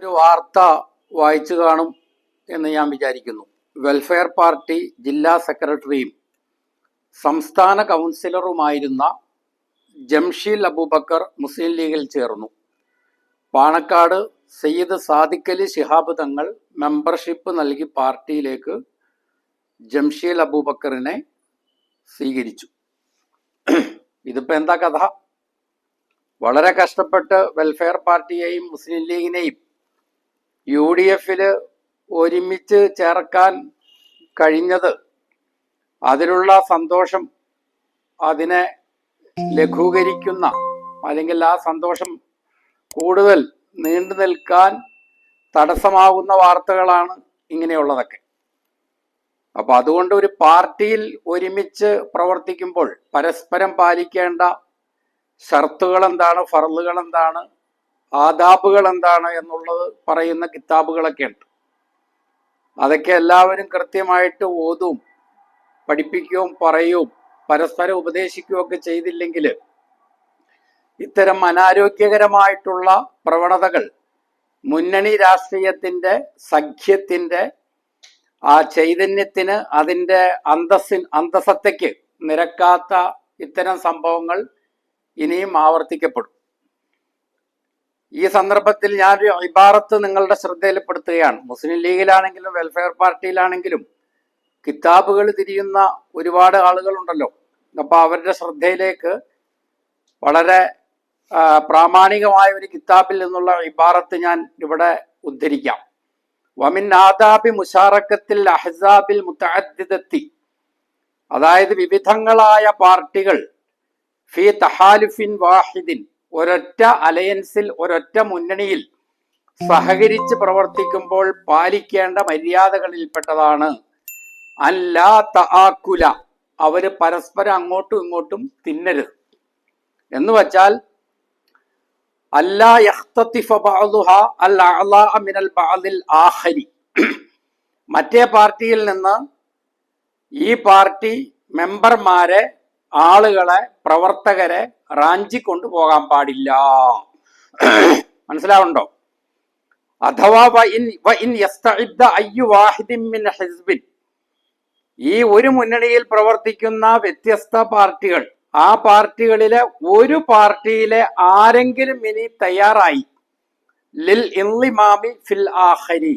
ഒരു വാർത്ത വായിച്ചു കാണും എന്ന് ഞാൻ വിചാരിക്കുന്നു. വെൽഫെയർ പാർട്ടി ജില്ലാ സെക്രട്ടറിയും സംസ്ഥാന കൗൺസിലറുമായിരുന്ന ജംഷീൽ അബൂബക്കർ മുസ്ലിം ലീഗിൽ ചേർന്നു. പാണക്കാട് സയ്യിദ് സാദിഖലി ശിഹാബ് തങ്ങൾ മെമ്പർഷിപ്പ് നൽകി പാർട്ടിയിലേക്ക് ജംഷീൽ അബൂബക്കറിനെ സ്വീകരിച്ചു. ഇതിപ്പോൾ എന്താ കഥ? വളരെ കഷ്ടപ്പെട്ട് വെൽഫെയർ പാർട്ടിയെയും മുസ്ലിം ലീഗിനെയും UDF ഒരുമിച്ച് ചേർക്കാൻ കഴിഞ്ഞത്, അതിലുള്ള സന്തോഷം, അതിനെ ലഘൂകരിക്കുന്ന അല്ലെങ്കിൽ ആ സന്തോഷം കൂടുതൽ നീണ്ടു നിൽക്കാൻ തടസ്സമാകുന്ന വാർത്തകളാണ് ഇങ്ങനെയുള്ളതൊക്കെ. അപ്പൊ അതുകൊണ്ട് ഒരു പാർട്ടിയിൽ ഒരുമിച്ച് പ്രവർത്തിക്കുമ്പോൾ പരസ്പരം പാലിക്കേണ്ട ഷർത്തുകൾ എന്താണ്, ഫർളുകൾ എന്താണ്, ആദാബുകൾ എന്താണ് എന്നുള്ളത് പറയുന്ന കിതാബുകളൊക്കെ ഉണ്ട്. അതൊക്കെ എല്ലാവരും കൃത്യമായിട്ട് ഓതും, പഠിപ്പിക്കുകയും പറയുകയും പരസ്പരം ഉപദേശിക്കുകയും ഒക്കെ ചെയ്തില്ലെങ്കിൽ ഇത്തരം അനാരോഗ്യകരമായിട്ടുള്ള പ്രവണതകൾ മുന്നണി രാഷ്ട്രീയത്തിന്റെ, സഖ്യത്തിന്റെ ആ ചൈതന്യത്തിന്, അതിൻ്റെ അന്തസത്തയ്ക്ക് നിരക്കാത്ത ഇത്തരം സംഭവങ്ങൾ ഇനിയും ആവർത്തിക്കപ്പെടും. ഈ സന്ദർഭത്തിൽ ഞാനൊരു ഇബാറത്ത് നിങ്ങളുടെ ശ്രദ്ധയിൽപ്പെടുത്തുകയാണ്. മുസ്ലിം ലീഗിലാണെങ്കിലും വെൽഫെയർ പാർട്ടിയിലാണെങ്കിലും കിതാബുകൾ തിരിയുന്ന ഒരുപാട് ആളുകളുണ്ടല്ലോ. അപ്പൊ അവരുടെ ശ്രദ്ധയിലേക്ക് വളരെ പ്രാമാണികമായ ഒരു കിതാബിൽ നിന്നുള്ള ഇബാറത്ത് ഞാൻ ഇവിടെ ഉദ്ധരിക്കാം. വമിൻ ആദാബി മുശാറക്കത്തിൽ അഹ്സാബിൽ മുതഅദ്ദിദത്തി, അതായത് വിവിധങ്ങളായ പാർട്ടികൾ ഫി തഹാലുഫിൻ വാഹിദിൻ, ഒരൊറ്റ അലയൻസിൽ, ഒരൊറ്റ മുന്നണിയിൽ സഹകരിച്ച് പ്രവർത്തിക്കുമ്പോൾ പാലിക്കേണ്ട മര്യാദകളിൽപ്പെട്ടതാണ് അല്ലാ തആക്കുല, അവര് പരസ്പരം അങ്ങോട്ടും ഇങ്ങോട്ടും തിന്നരുത്. എന്ന് വച്ചാൽ അല്ലാ യഖ്തതിഫ ബഅദുഹാ അൽ അഅ്ലാ മിനൽ ബഅദിൽ ആഖരി, മറ്റേ പാർട്ടിയിൽ നിന്ന് ഈ പാർട്ടി മെമ്പർമാരെ, ആളുകളെ, പ്രവർത്തകരെ റാഞ്ചി കൊണ്ടുപോകാൻ പാടില്ല. മനസ്സിലാവുണ്ടോ? അഥവാ ഈ ഒരു മുന്നണിയിൽ പ്രവർത്തിക്കുന്ന വ്യത്യസ്ത പാർട്ടികൾ, ആ പാർട്ടികളിലെ ഒരു പാർട്ടിയിലെ ആരെങ്കിലും ഇനി തയ്യാറായി ലിൽ ഇൻളിമാമി ഫിൽ ആഖരി,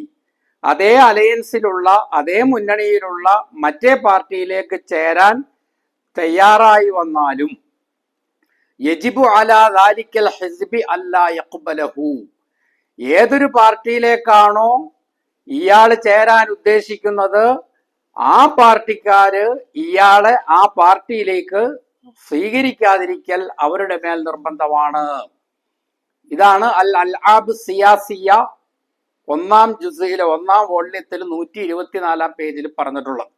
അതേ അലയൻസിലുള്ള, അതേ മുന്നണിയിലുള്ള മറ്റേ പാർട്ടിയിലേക്ക് ചേരാൻ തയ്യാറായി വന്നാലും യജിബു അലാ ദാലിക്കൽ ഹിസ്ബി അല്ലാ യഖ്ബലഹു, ഏതൊരു പാർട്ടിയിലേക്കാണോ ഇയാൾ ചേരാൻ ഉദ്ദേശിക്കുന്നത് ആ പാർട്ടിക്കാര് ഇയാളെ ആ പാർട്ടിയിലേക്ക് സ്വീകരിക്കാതിരിക്കൽ അവരുടെ മേൽ നിർബന്ധമാണ്. ഇതാണ് അൽ അൽആബ് സിയാസിയ 1-ാം ജുസിലെ 1-ാം വോള്യത്തിൽ 124-ാം പേജിൽ പറഞ്ഞിട്ടുള്ളത്.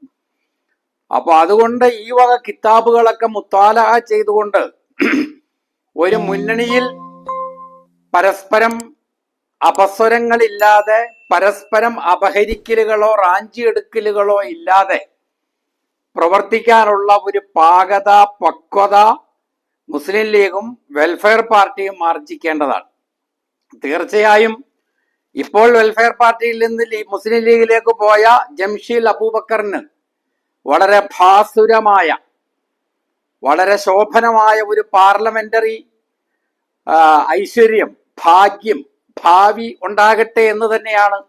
അപ്പൊ അതുകൊണ്ട് ഈ വക കിതാബുകളൊക്കെ മുത്താലഅ ചെയ്തുകൊണ്ട് ഒരു മുന്നണിയിൽ പരസ്പരം അപസ്വരങ്ങളില്ലാതെ, പരസ്പരം അപഹരിക്കലുകളോ റാഞ്ചിയെടുക്കലുകളോ ഇല്ലാതെ പ്രവർത്തിക്കാനുള്ള ഒരു പാകത, പക്വത മുസ്ലിം ലീഗും വെൽഫെയർ പാർട്ടിയും ആർജിക്കേണ്ടതാണ്. തീർച്ചയായും ഇപ്പോൾ വെൽഫെയർ പാർട്ടിയിൽ നിന്ന് മുസ്ലിം ലീഗിലേക്ക് പോയ ജംഷീൽ അബൂബക്കറിന് വളരെ ഭാസുരമായ, വളരെ ശോഭനമായ ഒരു പാർലമെന്ററി ഐശ്വര്യം, ഭാഗ്യം, ഭാവി ഉണ്ടാകട്ടെ എന്ന് തന്നെയാണ്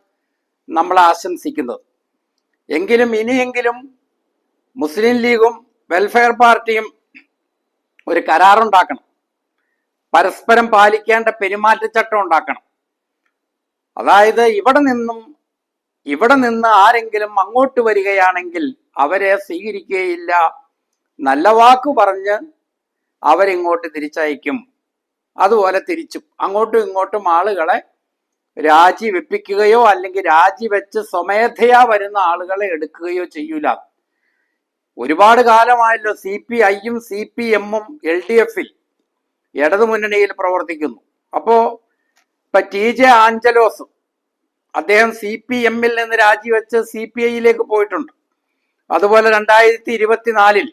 നമ്മൾ ആശംസിക്കുന്നത്. എങ്കിലും ഇനിയെങ്കിലും മുസ്ലിം ലീഗും വെൽഫെയർ പാർട്ടിയും ഒരു കരാറുണ്ടാക്കണം, പരസ്പരം പാലിക്കേണ്ട പെരുമാറ്റച്ചട്ടം ഉണ്ടാക്കണം. അതായത് ഇവിടെ നിന്ന് ആരെങ്കിലും അങ്ങോട്ട് വരികയാണെങ്കിൽ അവരെ സ്വീകരിക്കുകയില്ല, നല്ല വാക്ക് പറഞ്ഞ് അവരിങ്ങോട്ട് തിരിച്ചയക്കും. അതുപോലെ തിരിച്ചും അങ്ങോട്ടും ഇങ്ങോട്ടും ആളുകളെ രാജിവെപ്പിക്കുകയോ അല്ലെങ്കിൽ രാജിവെച്ച് സ്വമേധയാ വരുന്ന ആളുകളെ എടുക്കുകയോ ചെയ്യൂല. ഒരുപാട് കാലമായല്ലോ CPI-യും CPM-ഉം LDF-ൽ ഇടതുമുന്നണിയിൽ പ്രവർത്തിക്കുന്നു. അപ്പോ ഇപ്പൊ TJ ആഞ്ചലോസ്, അദ്ദേഹം CPM-ൽ നിന്ന് രാജിവെച്ച് CPI-യിലേക്ക് പോയിട്ടുണ്ട്. അതുപോലെ 2024-ൽ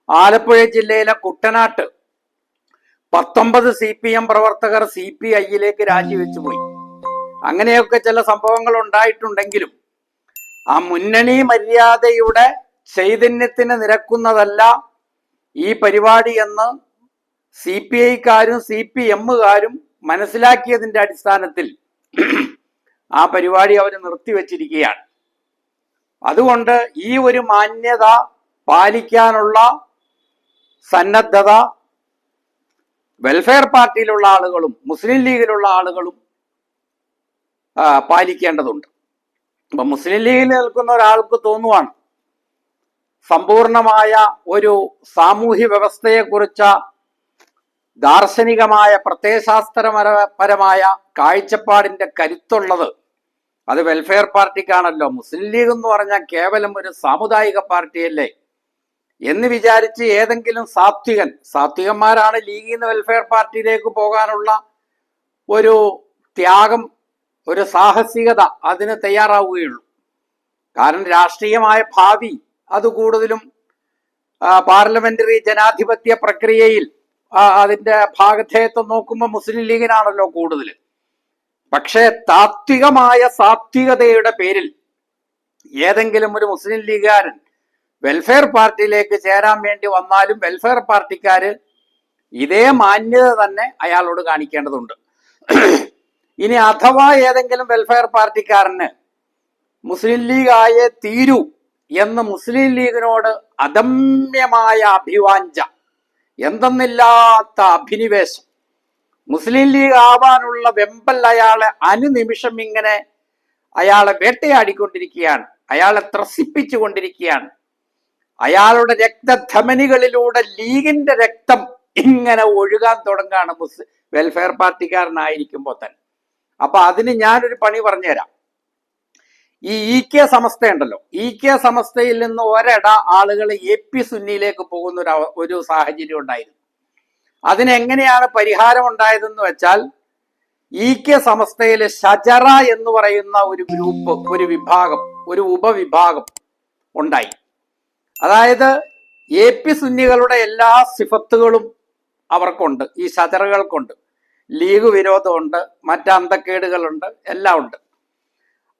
ആലപ്പുഴ ജില്ലയിലെ കുട്ടനാട്ട് 19 CPM പ്രവർത്തകർ CPI-യിലേക്ക് രാജിവെച്ചു പോയി. അങ്ങനെയൊക്കെ ചില സംഭവങ്ങൾ ഉണ്ടായിട്ടുണ്ടെങ്കിലും ആ മുന്നണി മര്യാദയുടെ ചൈതന്യത്തിന് നിരക്കുന്നതല്ല ഈ പരിപാടി എന്ന് CPI-ക്കാരും CPM-കാരും മനസ്സിലാക്കിയതിന്റെ അടിസ്ഥാനത്തിൽ ആ പരിപാടി അവർ നിർത്തിവെച്ചിരിക്കുകയാണ്. അതുകൊണ്ട് ഈ ഒരു മാന്യത പാലിക്കാനുള്ള സന്നദ്ധത വെൽഫെയർ പാർട്ടിയിലുള്ള ആളുകളും മുസ്ലിം ലീഗിലുള്ള ആളുകളും പാലിക്കേണ്ടതുണ്ട്. അപ്പൊ മുസ്ലിം ലീഗിൽ നിൽക്കുന്ന ഒരാൾക്ക് തോന്നുവാണ് സമ്പൂർണമായ ഒരു സാമൂഹ്യ വ്യവസ്ഥയെക്കുറിച്ച ദാർശനികമായ പ്രത്യയശാസ്ത്രപരമായ കാഴ്ചപ്പാടിന്റെ കരുത്തുള്ളത് അത് വെൽഫെയർ പാർട്ടിക്കാണല്ലോ. മുസ്ലിം ലീഗ് എന്ന് പറഞ്ഞാൽ കേവലം ഒരു സാമുദായിക പാർട്ടിയല്ലേ എന്ന് വിചാരിച്ച് ഏതെങ്കിലും സാത്വികന്മാരാണ് ലീഗിൽ നിന്ന് വെൽഫെയർ പാർട്ടിയിലേക്ക് പോകാനുള്ള ഒരു ത്യാഗം, ഒരു സാഹസികത അതിന് തയ്യാറാവുകയുള്ളൂ. കാരണം രാഷ്ട്രീയമായ ഭാവി അത് കൂടുതലും പാർലമെന്ററി ജനാധിപത്യ പ്രക്രിയയിൽ അതിന്റെ ഭാഗധേയത്വം നോക്കുമ്പോൾ മുസ്ലിം ലീഗിനാണല്ലോ കൂടുതൽ. പക്ഷേ സാത്വികതയുടെ പേരിൽ ഏതെങ്കിലും ഒരു മുസ്ലിം ലീഗുകാരൻ വെൽഫെയർ പാർട്ടിയിലേക്ക് ചേരാൻ വേണ്ടി വന്നാലും വെൽഫെയർ പാർട്ടിക്കാര് ഇതേ മാന്യത തന്നെ അയാളോട് കാണിക്കേണ്ടതുണ്ട്. ഇനി അഥവാ ഏതെങ്കിലും വെൽഫെയർ പാർട്ടിക്കാരന് മുസ്ലിം ലീഗ് ആയേ തീരൂ എന്ന് മുസ്ലിം ലീഗിനോട് അദമ്യമായ അഭിവാഞ്ച, എന്തെന്നില്ലാത്ത അഭിനിവേശം, മുസ്ലിം ലീഗ് ആവാനുള്ള വെമ്പൽ അയാളെ അനുനിമിഷം ഇങ്ങനെ അയാളെ വേട്ടയാടിക്കൊണ്ടിരിക്കുകയാണ്, അയാളെ ത്രസിപ്പിച്ചുകൊണ്ടിരിക്കുകയാണ്. അയാളുടെ രക്തധമനികളിലൂടെ ലീഗിന്റെ രക്തം ഇങ്ങനെ ഒഴുകാൻ തുടങ്ങാണ് വെൽഫെയർ പാർട്ടിക്കാരനായിരിക്കുമ്പോൾ തന്നെ. അപ്പൊ അതിന് ഞാനൊരു പണി പറഞ്ഞുതരാം. ഈ EK സമസ്ത ഉണ്ടല്ലോ, EK സമസ്തയിൽ നിന്ന് ആളുകൾ AP സുന്നിയിലേക്ക് പോകുന്ന ഒരു സാഹചര്യം ഉണ്ടായിരുന്നു. അതിനെങ്ങനെയാണ് പരിഹാരം ഉണ്ടായതെന്ന് വെച്ചാൽ EK സമസ്തയിലെ ഷജറ എന്ന് പറയുന്ന ഒരു ഗ്രൂപ്പ്, ഒരു വിഭാഗം, ഒരു ഉപവിഭാഗം ഉണ്ടായി. അതായത് AP സുന്നികളുടെ എല്ലാ സിഫത്തുകളും അവർക്കുണ്ട്, ഈ ഷജറകൾക്കുണ്ട്. ലീഗ് വിരോധമുണ്ട്, മറ്റ് അന്തക്കേടുകളുണ്ട്, എല്ലാം ഉണ്ട്.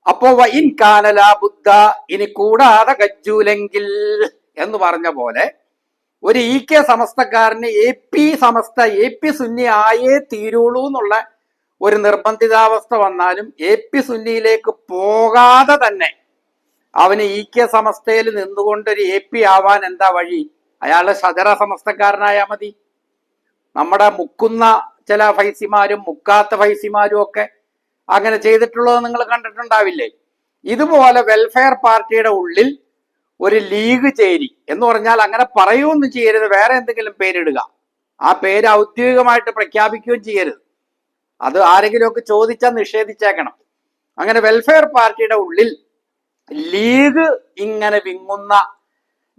അപ്പോ വൈൻ കാനലാ ബുദ്ധ, ഇനി കൂടാതെ ഗജ്ജൂലെങ്കിൽ എന്ന് പറഞ്ഞ പോലെ ഒരു EK സമസ്തക്കാരന് AP സുന്നി ആയേ തീരുള്ളൂ എന്നുള്ള ഒരു നിർബന്ധിതാവസ്ഥ വന്നാലും AP സുന്നിയിലേക്ക് പോകാതെ തന്നെ അവന് EK സമസ്തയിൽ നിന്നുകൊണ്ട് ഒരു AP ആവാൻ എന്താ വഴി? അയാളെ ഷജറ സമസ്തക്കാരനായാൽ മതി. നമ്മുടെ മുക്കുന്ന ചില ഫൈസിമാരും മുക്കാത്ത ഫൈസിമാരും ഒക്കെ അങ്ങനെ ചെയ്തിട്ടുള്ളത് നിങ്ങൾ കണ്ടിട്ടുണ്ടാവില്ലേ? ഇതുപോലെ വെൽഫെയർ പാർട്ടിയുടെ ഉള്ളിൽ ഒരു ലീഗ് ചേരി എന്ന് പറഞ്ഞാൽ അങ്ങനെ പറയുകയൊന്നും ചെയ്യരുത്, വേറെ എന്തെങ്കിലും പേരിടുക, ആ പേര് ഔദ്യോഗികമായിട്ട് പ്രഖ്യാപിക്കുകയും ചെയ്യരുത്. അത് ആരെങ്കിലുമൊക്കെ ചോദിച്ചാൽ നിഷേധിച്ചേക്കണം. അങ്ങനെ വെൽഫെയർ പാർട്ടിയുടെ ഉള്ളിൽ ലീഗ് ഇങ്ങനെ വിങ്ങുന്ന,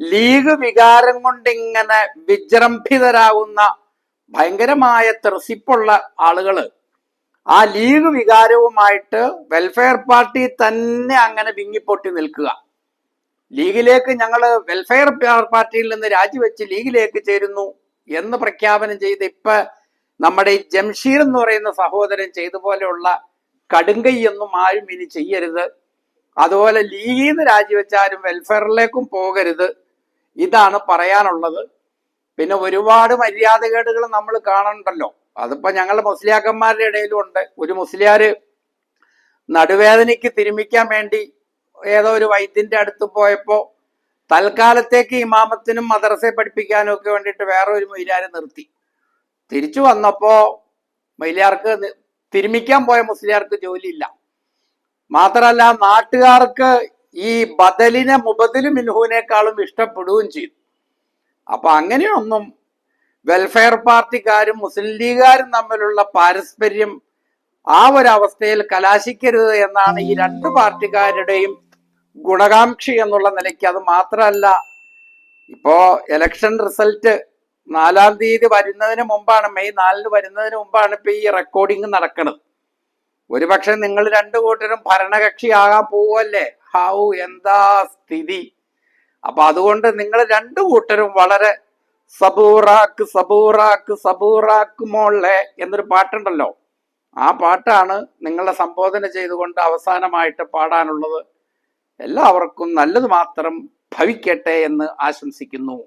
ലീഗ് വികാരം കൊണ്ട് ഇങ്ങനെ വിജൃംഭിതരാകുന്ന ഭയങ്കരമായ ത്രസിപ്പുള്ള ആളുകള് ആ ലീഗ് വികാരവുമായിട്ട് വെൽഫെയർ പാർട്ടി തന്നെ അങ്ങനെ വിങ്ങിപ്പൊട്ടി നിൽക്കുക. ലീഗിലേക്ക് ഞങ്ങൾ വെൽഫെയർ പാർട്ടിയിൽ നിന്ന് രാജിവെച്ച് ലീഗിലേക്ക് ചേരുന്നു എന്ന് പ്രഖ്യാപനം ചെയ്ത് ഇപ്പൊ നമ്മുടെ ഈ ജംഷീർ എന്ന് പറയുന്ന സഹോദരൻ ചെയ്ത പോലെയുള്ള കടുങ്കൈയൊന്നും ആരും ഇനി ചെയ്യരുത്. അതുപോലെ ലീഗിൽ നിന്ന് രാജിവെച്ചാലും വെൽഫെയറിലേക്കും പോകരുത്. ഇതാണ് പറയാനുള്ളത്. പിന്നെ ഒരുപാട് മര്യാദകേടുകൾ നമ്മൾ കാണണ്ടല്ലോ. അതിപ്പോ ഞങ്ങളുടെ മുസ്ലിയാക്കന്മാരുടെ ഇടയിലും ഉണ്ട്. ഒരു മുസ്ലിയാര് നടുവേദനയ്ക്ക് തിരുമിക്കാൻ വേണ്ടി ഏതോ ഒരു വൈദ്യന്റെ അടുത്ത് പോയപ്പോ തൽക്കാലത്തേക്ക് ഇമാമത്തിനും മദ്രസയെ പഠിപ്പിക്കാനും ഒക്കെ വേണ്ടിയിട്ട് വേറെ ഒരു മൊയ്ലാരെ നിർത്തി. തിരിച്ചു വന്നപ്പോ മൊയ്ലാർക്ക് തിരുമിക്കാൻ പോയ മുസ്ലിയാർക്ക് ജോലിയില്ല. മാത്രല്ല നാട്ടുകാർക്ക് ഈ ബദലിനെ മുബദലു മിൻഹുവിനേക്കാളും ഇഷ്ടപ്പെടുകയും ചെയ്തു. അപ്പൊ അങ്ങനെയൊന്നും വെൽഫെയർ പാർട്ടിക്കാരും മുസ്ലിം ലീഗുകാരും തമ്മിലുള്ള പാരസ്പര്യം ആ ഒരവസ്ഥയിൽ കലാശിക്കരുത് എന്നാണ് ഈ രണ്ട് പാർട്ടിക്കാരുടെയും ഗുണകാംക്ഷി എന്നുള്ള നിലയ്ക്ക്. അത് മാത്രമല്ല, ഇപ്പോ ഇലക്ഷൻ റിസൾട്ട് 4-ാം തീയതി വരുന്നതിന് മുമ്പാണ്, മെയ് 4-ന് വരുന്നതിന് മുമ്പാണ് ഇപ്പൊ ഈ റെക്കോർഡിങ് നടക്കുന്നത്. ഒരുപക്ഷെ നിങ്ങൾ രണ്ടു കൂട്ടരും ഭരണകക്ഷിയാകാൻ പോവല്ലേ? ഹാവു, എന്താ സ്ഥിതി! അപ്പൊ അതുകൊണ്ട് നിങ്ങൾ രണ്ടു കൂട്ടരും വളരെ സബൂറാക്ക് സബൂറാക്ക് സബൂറാക്ക് മോളെ എന്നൊരു പാട്ടുണ്ടല്ലോ, ആ പാട്ടാണ് നിങ്ങളെ സംബോധന ചെയ്തുകൊണ്ട് അവസാനമായിട്ട് പാടാനുള്ളത്. എല്ലാവർക്കും നല്ലത് മാത്രം ഭവിക്കട്ടെ എന്ന് ആശംസിക്കുന്നു.